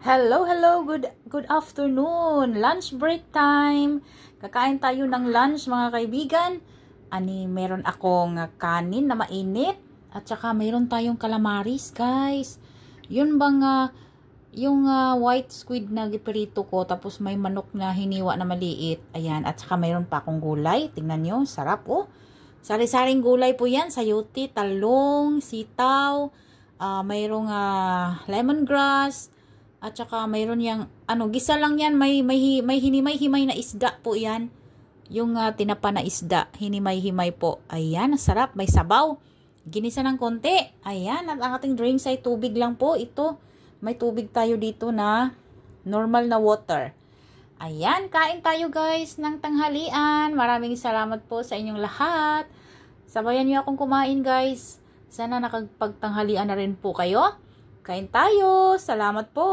Hello, hello, good afternoon. Lunch break time. Kakain tayo ng lunch mga kaibigan. Meron akong kanin na mainit at saka mayroon tayong calamaris, guys. Yun bang yung white squid na giprito ko, tapos may manok na hiniwa na maliit. Ayan, at saka mayroon pa akong gulay. Tingnan nyo, sarap oh. Sari-saring gulay po yan, sayote, talong, sitaw, mayroong lemongrass. At saka mayroon yang gisa lang yan, may hinimay-himay na isda po yan. Yung tinapa na isda, hinimay-himay po. Ayan, sarap, may sabaw. Ginisa ng konti. Ayan, at ang ating drinks ay tubig lang po. Ito, may tubig tayo dito na normal na water. Ayan, kain tayo guys ng tanghalian. Maraming salamat po sa inyong lahat. Sabayan niyo akong kumain guys. Sana nakapagtanghalian na rin po kayo. Kain tayo. Salamat po.